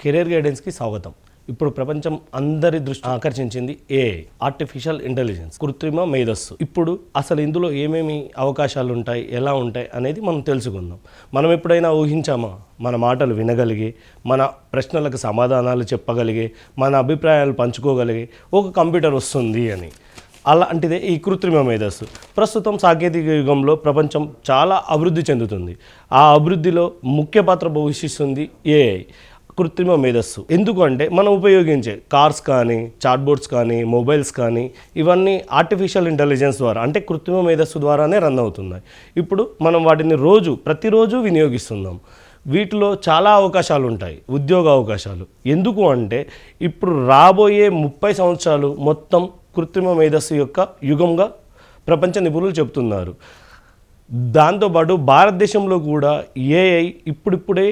Career గైడెన్స్కి స్వాగతం. ఇప్పుడు ప్రపంచం అందరి దృష్టి ఆకర్షించింది ఏఐ, ఆర్టిఫిషియల్ ఇంటెలిజెన్స్, కృత్రిమ మేధస్సు. ఇప్పుడు అసలు ఇందులో ఏమేమి అవకాశాలు ఉంటాయి, ఎలా ఉంటాయి అనేది మనం తెలుసుకుందాం. మనం ఎప్పుడైనా ఊహించామా మన మాటలు వినగలిగే, మన ప్రశ్నలకు సమాధానాలు చెప్పగలిగే, మన అభిప్రాయాలు పంచుకోగలిగే ఒక కంప్యూటర్ వస్తుంది అని? అలాంటిదే ఈ కృత్రిమ మేధస్సు. ప్రస్తుతం సాంకేతిక యుగంలో ప్రపంచం చాలా అభివృద్ధి చెందుతుంది. ఆ అభివృద్ధిలో ముఖ్య పాత్ర పోషిస్తుంది ఏఐ, కృత్రిమ మేధస్సు. ఎందుకంటే మనం ఉపయోగించే కార్స్ కానీ, చాట్బోట్స్ కానీ, మొబైల్స్ కానీ ఇవన్నీ ఆర్టిఫిషియల్ ఇంటెలిజెన్స్ ద్వారా, అంటే కృత్రిమ మేధస్సు ద్వారానే రన్ అవుతున్నాయి. ఇప్పుడు మనం వాటిని ప్రతిరోజు వినియోగిస్తున్నాం. వీటిలో చాలా అవకాశాలు ఉంటాయి, ఉద్యోగ అవకాశాలు. ఎందుకు అంటే ఇప్పుడు రాబోయే 30 సంవత్సరాలు మొత్తం కృత్రిమ మేధస్సు యొక్క యుగంగా ప్రపంచ నిపుణులు చెబుతున్నారు. దాంతోపాటు భారతదేశంలో కూడా ఏఐ ఇప్పుడిప్పుడే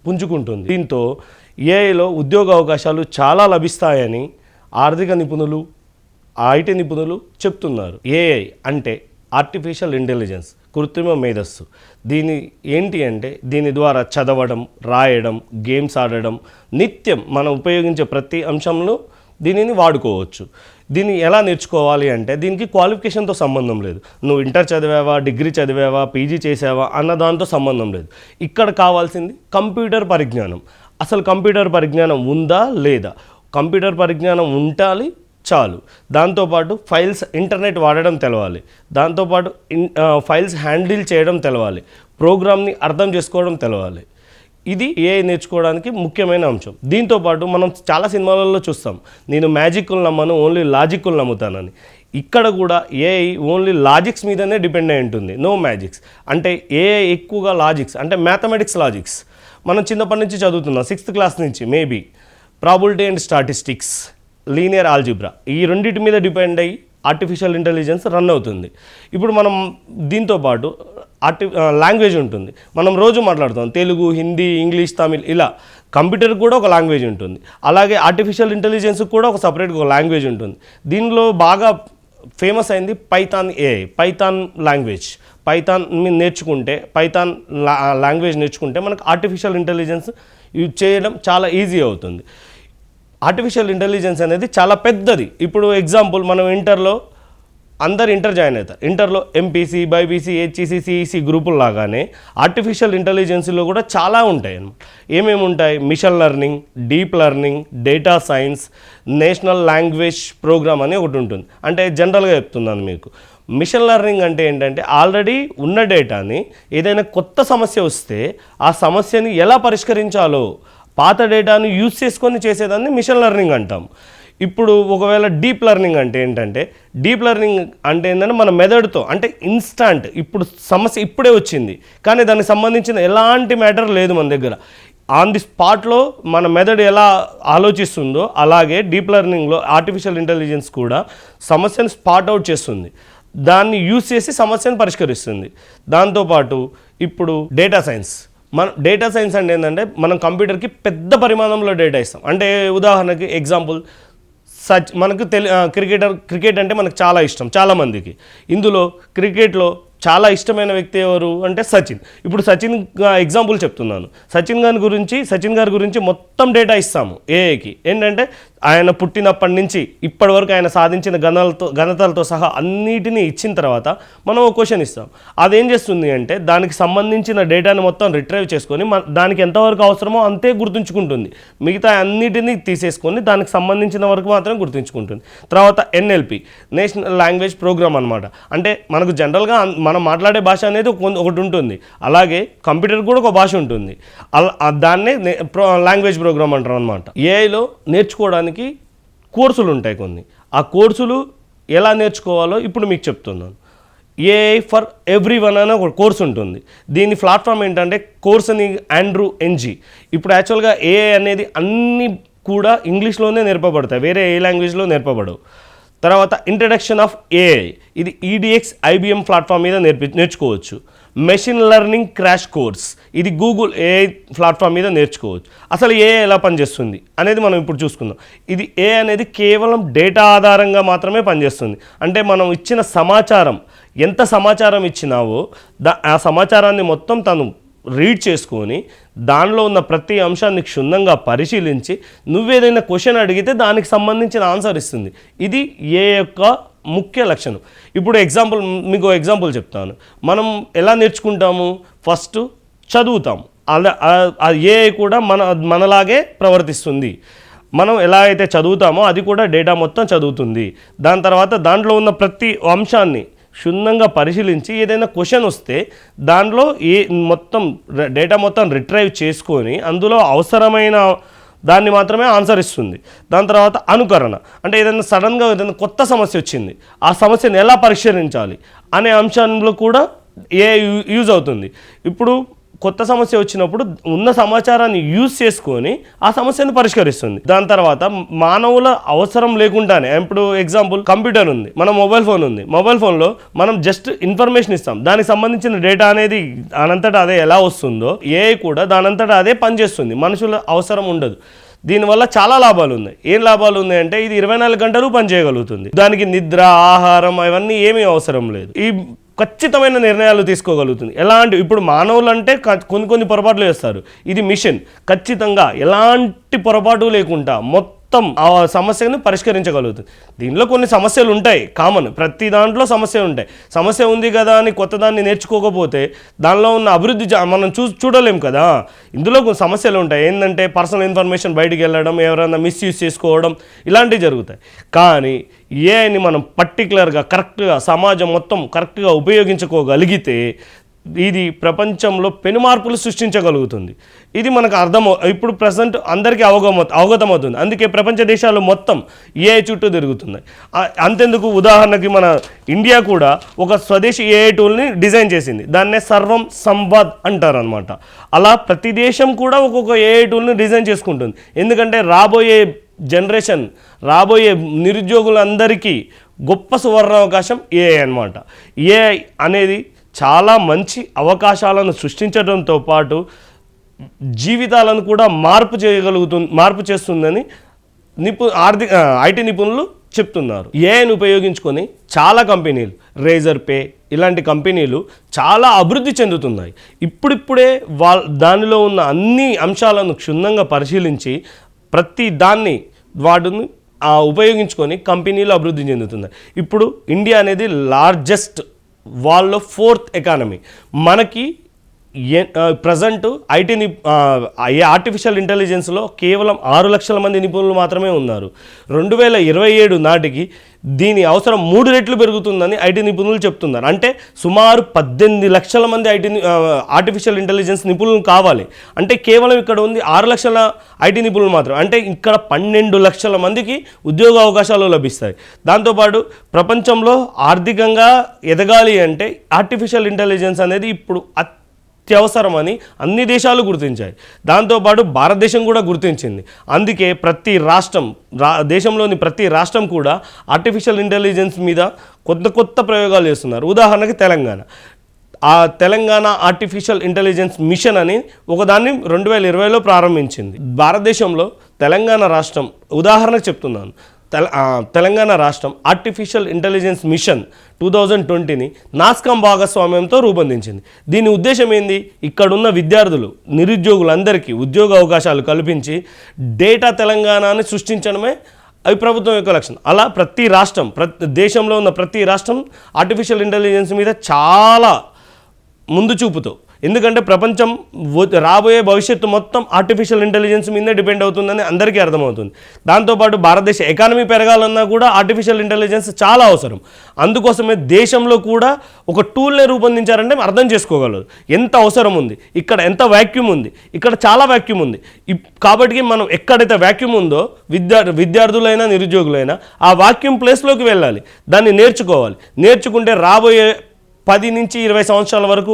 పుంజుకుంటుంది. దీంతో ఏఐలో ఉద్యోగ అవకాశాలు చాలా లభిస్తాయని ఆర్థిక నిపుణులు, ఐటీ నిపుణులు చెప్తున్నారు. ఏఐ అంటే ఆర్టిఫిషియల్ ఇంటెలిజెన్స్, కృత్రిమ మేధస్సు. దీని ద్వారా చదవడం, రాయడం, గేమ్స్ ఆడడం, నిత్యం మనం ఉపయోగించే ప్రతి అంశంలో దీనిని వాడుకోవచ్చు. దీన్ని ఎలా నేర్చుకోవాలి అంటే దీనికి క్వాలిఫికేషన్తో సంబంధం లేదు. నువ్వు ఇంటర్ చదివావా, డిగ్రీ చదివావా, పీజీ చేసావా అన్న దాంతో సంబంధం లేదు. ఇక్కడ కావాల్సింది కంప్యూటర్ పరిజ్ఞానం. అసలు కంప్యూటర్ పరిజ్ఞానం ఉందా లేదా? కంప్యూటర్ పరిజ్ఞానం ఉండాలి, చాలు. దాంతోపాటు ఇంటర్నెట్ వాడడం తెలవాలి. దాంతోపాటు ఫైల్స్ హ్యాండిల్ చేయడం తెలవాలి. ప్రోగ్రామ్ని అర్థం చేసుకోవడం తెలవాలి. ఇది ఏఐ నేర్చుకోవడానికి ముఖ్యమైన అంశం. దీంతోపాటు మనం చాలా సినిమాలలో చూస్తాం, నేను మ్యాజిక్లు నమ్మను, ఓన్లీ లాజిక్లు నమ్ముతానని. ఇక్కడ కూడా ఏఐ ఓన్లీ లాజిక్స్ మీదనే డిపెండ్ అయి ఉంటుంది, నో మ్యాజిక్స్. అంటే ఏఐ ఎక్కువగా లాజిక్స్, అంటే మ్యాథమెటిక్స్ లాజిక్స్ మనం చిన్నప్పటి నుంచి చదువుతున్నాం, 6th క్లాస్ నుంచి maybe. Probability and statistics, linear algebra, ఈ రెండింటి మీద డిపెండ్ అయ్యి ఆర్టిఫిషియల్ ఇంటెలిజెన్స్ రన్ అవుతుంది. ఇప్పుడు మనం దీంతోపాటు లాంగ్వేజ్ ఉంటుంది. మనం రోజు మాట్లాడుతాం తెలుగు, హిందీ, ఇంగ్లీష్, తమిళ్, ఇలా. కంప్యూటర్ కూడా ఒక లాంగ్వేజ్ ఉంటుంది. అలాగే ఆర్టిఫిషియల్ ఇంటెలిజెన్స్కి కూడా ఒక సపరేట్గా ఒక లాంగ్వేజ్ ఉంటుంది. దీనిలో బాగా ఫేమస్ అయింది Python AI, Python language. Python language నేర్చుకుంటే మనకు ఆర్టిఫిషియల్ ఇంటెలిజెన్స్ యూజ్ చేయడం చాలా ఈజీ అవుతుంది. ఆర్టిఫిషియల్ ఇంటెలిజెన్స్ అనేది చాలా పెద్దది. ఇప్పుడు ఎగ్జాంపుల్ మనం అందరు ఇంటర్ జాయిన్ అవుతారు. ఇంటర్లో ఎంపీసీ, బైపీసీ, హెచ్ఈసీ, సిఈసీ గ్రూపులు లాగానే ఆర్టిఫిషియల్ ఇంటెలిజెన్స్లో కూడా చాలా ఉంటాయి అన్నమాట. ఏమేమి ఉంటాయి? Machine learning, deep learning, data science, national language programme అని ఒకటి ఉంటుంది. అంటే జనరల్గా చెప్తున్నాను మీకు. మిషన్ లెర్నింగ్ అంటే ఏంటంటే ఆల్రెడీ ఉన్న డేటాని ఏదైనా కొత్త సమస్య వస్తే ఆ సమస్యని ఎలా పరిష్కరించాలో పాత డేటాను యూజ్ చేసుకొని చేసేదాన్ని మిషన్ లెర్నింగ్ అంటాం. ఇప్పుడు ఒకవేళ డీప్ లెర్నింగ్ అంటే ఏంటంటే మన మెథడ్తో, అంటే ఇన్స్టాంట్, ఇప్పుడు సమస్య ఇప్పుడే వచ్చింది కానీ దానికి సంబంధించిన ఎలాంటి మ్యాటర్ లేదు మన దగ్గర, ఆన్ ది స్పాట్లో మన మెథడ్ ఎలా ఆలోచిస్తుందో అలాగే డీప్ లెర్నింగ్లో ఆర్టిఫిషియల్ ఇంటెలిజెన్స్ కూడా సమస్యను స్పాట్ అవుట్ చేస్తుంది, దాన్ని యూజ్ చేసి సమస్యను పరిష్కరిస్తుంది. దాంతోపాటు ఇప్పుడు డేటా సైన్స్ అంటే ఏంటంటే మనం కంప్యూటర్కి పెద్ద పరిమాణంలో డేటా ఇస్తాం. అంటే ఉదాహరణకి ఎగ్జాంపుల్ మనకు క్రికెట్ అంటే మనకు చాలా ఇష్టం చాలామందికి. ఇందులో క్రికెట్లో చాలా ఇష్టమైన వ్యక్తి ఎవరు అంటే సచిన్. ఇప్పుడు సచిన్ ఎగ్జాంపుల్ చెప్తున్నాను. సచిన్ గారి గురించి మొత్తం డేటా ఇస్తాము ఏఐకి. ఏంటంటే ఆయన పుట్టినప్పటి నుంచి ఇప్పటి వరకు ఆయన సాధించిన ఘనతలతో సహా అన్నిటినీ ఇచ్చిన తర్వాత మనం ఒక క్వశ్చన్ ఇస్తాం. అదేం చేస్తుంది అంటే దానికి సంబంధించిన డేటాని మొత్తం రిట్రైవ్ చేసుకొని దానికి ఎంతవరకు అవసరమో అంతే గుర్తుంచుకుంటుంది. మిగతా అన్నిటినీ తీసేసుకొని దానికి సంబంధించిన వరకు మాత్రం గుర్తుంచుకుంటుంది. తర్వాత ఎన్ఎల్పి, నేషనల్ లాంగ్వేజ్ ప్రోగ్రామ్ అనమాట. అంటే మనకు జనరల్గా మనం మాట్లాడే భాష అనేది ఒకటి ఉంటుంది, అలాగే కంప్యూటర్ కూడా ఒక భాష ఉంటుంది. దాన్నే లాంగ్వేజ్ ప్రోగ్రామ్ అంటారు అనమాట. ఏఐలో నేర్చుకోవడానికి కోర్సులు ఉంటాయి కొన్ని. ఆ కోర్సులు ఎలా నేర్చుకోవాలో ఇప్పుడు మీకు చెప్తున్నాను. ఏఐ ఫర్ ఎవ్రీవన్ అనే ఒక కోర్స్ ఉంటుంది. దీని ప్లాట్ఫామ్ ఏంటంటే కోర్స్ అని ఆండ్రూ ఎన్జీ. ఇప్పుడు యాక్చువల్గా ఏఐ అనేది అన్నీ కూడా ఇంగ్లీష్లోనే నేర్పబడతాయి, వేరే ఏ లాంగ్వేజ్లో నేర్పబడవు. తర్వాత ఇంట్రడక్షన్ ఆఫ్ ఏఐ, ఇది ఈడిఎక్స్ ఐబిఎం ప్లాట్ఫామ్ మీద నేర్చుకోవచ్చు. మెషిన్ లెర్నింగ్ క్రాష్ కోర్స్, ఇది గూగుల్ ఏఐ ప్లాట్ఫామ్ మీద నేర్చుకోవచ్చు. అసలు ఏఐ ఎలా పనిచేస్తుంది అనేది మనం ఇప్పుడు చూసుకుందాం. ఇది ఏఐ అనేది కేవలం డేటా ఆధారంగా మాత్రమే పనిచేస్తుంది. అంటే మనం ఇచ్చిన సమాచారం, ఎంత సమాచారం ఇచ్చినావో ఆ సమాచారాన్ని మొత్తం తను రీడ్ చేసుకొని దానిలో ఉన్న ప్రతి అంశాన్ని క్షుణ్ణంగా పరిశీలించి నువ్వేదైనా క్వశ్చన్ అడిగితే దానికి సంబంధించిన ఆన్సర్ ఇస్తుంది. ఇది ఏ యొక్క ముఖ్య లక్షణం. ఇప్పుడు మీకు ఎగ్జాంపుల్ చెప్తాను. మనం ఎలా నేర్చుకుంటాము? ఫస్ట్ చదువుతాము. అలా ఏ కూడా మనలాగే ప్రవర్తిస్తుంది. మనం ఎలా అయితే చదువుతామో అది కూడా డేటా మొత్తం చదువుతుంది. దాని తర్వాత దాంట్లో ఉన్న ప్రతి అంశాన్ని క్షుణ్ణంగా పరిశీలించి ఏదైనా క్వశ్చన్ వస్తే దాంట్లో డేటా మొత్తం రిట్రైవ్ చేసుకొని అందులో అవసరమైన దాన్ని మాత్రమే ఆన్సర్ ఇస్తుంది. దాని తర్వాత అనుకరణ, అంటే ఏదైనా సడన్గా ఏదైనా కొత్త సమస్య వచ్చింది, ఆ సమస్యను ఎలా పరిష్కరించాలి అనే అంశంలో కూడా యూజ్ అవుతుంది. ఇప్పుడు కొత్త సమస్య వచ్చినప్పుడు ఉన్న సమాచారాన్ని యూజ్ చేసుకొని ఆ సమస్యను పరిష్కరిస్తుంది. దాని తర్వాత మానవుల అవసరం లేకుండానే, ఇప్పుడు ఎగ్జాంపుల్ కంప్యూటర్ ఉంది, మన మొబైల్ ఫోన్ ఉంది. మొబైల్ ఫోన్లో మనం జస్ట్ ఇన్ఫర్మేషన్ ఇస్తాం, దానికి సంబంధించిన డేటా అనేది దానంతటా అదే ఎలా వస్తుందో ఏఐ కూడా దానంతటా అదే పనిచేస్తుంది. మనుషుల అవసరం ఉండదు. దీనివల్ల చాలా లాభాలు ఉన్నాయి. ఏం లాభాలు ఉన్నాయంటే ఇది 24 గంటలు పనిచేయగలుగుతుంది. దానికి నిద్ర, ఆహారం అవన్నీ ఏమీ అవసరం లేదు. ఈ ఖచ్చితమైన నిర్ణయాలు తీసుకోగలుగుతుంది. ఇప్పుడు మానవులు అంటే కొన్ని పొరపాట్లు చేస్తారు. ఇది మిషన్ ఖచ్చితంగా ఎలాంటి పొరపాటు లేకుండా మొత్తం ఆ సమస్యను పరిష్కరించగలుగుతుంది. దీనిలో కొన్ని సమస్యలు ఉంటాయి, కామన్, ప్రతి దాంట్లో సమస్యలు ఉంటాయి. సమస్య ఉంది కదా అని కొత్త దాన్ని నేర్చుకోకపోతే దానిలో ఉన్న అభివృద్ధి మనం చూడలేం కదా. ఇందులో కొన్ని సమస్యలు ఉంటాయి. ఏంటంటే పర్సనల్ ఇన్ఫర్మేషన్ బయటికి వెళ్ళడం, ఎవరైనా మిస్యూజ్ చేసుకోవడం, ఇలాంటివి జరుగుతాయి. కానీ ఏఐని మనం పర్టికులర్గా కరెక్ట్గా సమాజం మొత్తం కరెక్ట్గా ఉపయోగించుకోగలిగితే ఇది ప్రపంచంలో పెను మార్పులు సృష్టించగలుగుతుంది. ఇది మనకు ఇప్పుడు ప్రజెంట్ అందరికీ అవగతమవుతుంది. అందుకే ప్రపంచ దేశాలు మొత్తం ఏఐ చుట్టూ తిరుగుతున్నాయి. అంతెందుకు, ఉదాహరణకి మన ఇండియా కూడా ఒక స్వదేశీ ఏఐ టూల్ని డిజైన్ చేసింది. దాన్నే సర్వం సంవాద్ అంటారు అనమాట. అలా ప్రతి దేశం కూడా ఒక్కొక్క ఏఐ టూల్ని డిజైన్ చేసుకుంటుంది. ఎందుకంటే రాబోయే జనరేషన్, రాబోయే నిరుద్యోగులందరికీ గొప్ప సువర్ణావకాశం ఏఐ అన్నమాట. ఏఐ అనేది చాలా మంచి అవకాశాలను సృష్టించడంతో పాటు జీవితాలను కూడా మార్పు చేస్తుందని ఐటీ నిపుణులు చెప్తున్నారు. ఏఐని ఉపయోగించుకొని చాలా కంపెనీలు, రేజర్ పే ఇలాంటి కంపెనీలు చాలా అభివృద్ధి చెందుతున్నాయి. ఇప్పుడిప్పుడే దానిలో ఉన్న అన్ని అంశాలను క్షుణ్ణంగా పరిశీలించి ప్రతి దాన్ని వాటిని ఉపయోగించుకొని కంపెనీలు అభివృద్ధి చెందుతున్నాయి. ఇప్పుడు ఇండియా అనేది లార్జెస్ట్ వాళ్ళలో 4th ఎకానమీ. మనకి ప్రజెంట్ ఆర్టిఫిషియల్ ఇంటెలిజెన్స్లో కేవలం 6 లక్షల మంది నిపుణులు మాత్రమే ఉన్నారు. 2027 నాటికి దీని అవసరం 3 రెట్లు పెరుగుతుందని ఐటీ నిపుణులు చెప్తున్నారు. అంటే సుమారు 18 లక్షల మంది ఆర్టిఫిషియల్ ఇంటెలిజెన్స్ నిపుణులు కావాలి. అంటే కేవలం ఇక్కడ ఉంది 6 లక్షల ఐటీ నిపుణులు మాత్రం. అంటే ఇక్కడ 12 లక్షల మందికి ఉద్యోగ అవకాశాలు లభిస్తాయి. దాంతోపాటు ప్రపంచంలో ఆర్థికంగా ఎదగాలి అంటే ఆర్టిఫిషియల్ ఇంటెలిజెన్స్ అనేది ఇప్పుడు అత్యవసరమని అన్ని దేశాలు గుర్తించాయి. దాంతోపాటు భారతదేశం కూడా గుర్తించింది. అందుకే దేశంలోని ప్రతి రాష్ట్రం కూడా ఆర్టిఫిషియల్ ఇంటెలిజెన్స్ మీద కొత్త ప్రయోగాలు చేస్తున్నారు. ఉదాహరణకి తెలంగాణ ఆర్టిఫిషియల్ ఇంటెలిజెన్స్ మిషన్ అని ఒకదాన్ని 2020లో ప్రారంభించింది. భారతదేశంలో తెలంగాణ రాష్ట్రం, ఉదాహరణకు చెప్తున్నాను, తెలంగాణ రాష్ట్రం ఆర్టిఫిషియల్ ఇంటెలిజెన్స్ మిషన్ 2020ని నాస్కామ్ భాగస్వామ్యంతో రూపొందించింది. దీని ఉద్దేశం ఏంది? ఇక్కడున్న నిరుద్యోగులందరికీ ఉద్యోగ అవకాశాలు కల్పించి డేటా తెలంగాణని సృష్టించడమే అవి ప్రభుత్వం యొక్క లక్ష్యం. అలా దేశంలో ఉన్న ప్రతి రాష్ట్రం ఆర్టిఫిషియల్ ఇంటెలిజెన్స్ మీద చాలా ముందు చూపుతో, ఎందుకంటే ప్రపంచం రాబోయే భవిష్యత్తు మొత్తం ఆర్టిఫిషియల్ ఇంటెలిజెన్స్ మీదే డిపెండ్ అవుతుందని అందరికీ అర్థమవుతుంది. దాంతోపాటు భారతదేశ ఎకానమీ పెరగాలన్నా కూడా ఆర్టిఫిషియల్ ఇంటెలిజెన్స్ చాలా అవసరం. అందుకోసమే దేశంలో కూడా ఒక టూల్నే రూపొందించారంటే అర్థం చేసుకోగలరు ఎంత అవసరం ఉంది, ఇక్కడ ఎంత వాక్యూమ్ ఉంది, ఇక్కడ చాలా వాక్యూమ్ ఉంది. కాబట్టి మనం ఎక్కడైతే వాక్యూమ్ ఉందో విద్యార్థులైనా నిరుద్యోగులైనా ఆ వాక్యూమ్ ప్లేస్లోకి వెళ్ళాలి, దాన్ని నేర్చుకుంటే రాబోయే 10 నుంచి 20 సంవత్సరాల వరకు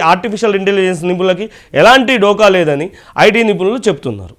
ఆర్టిఫిషియల్ ఇంటెలిజెన్స్ నిపుణులకి ఎలాంటి డోకా లేదని ఐటీ నిపుణులు చెప్తున్నారు.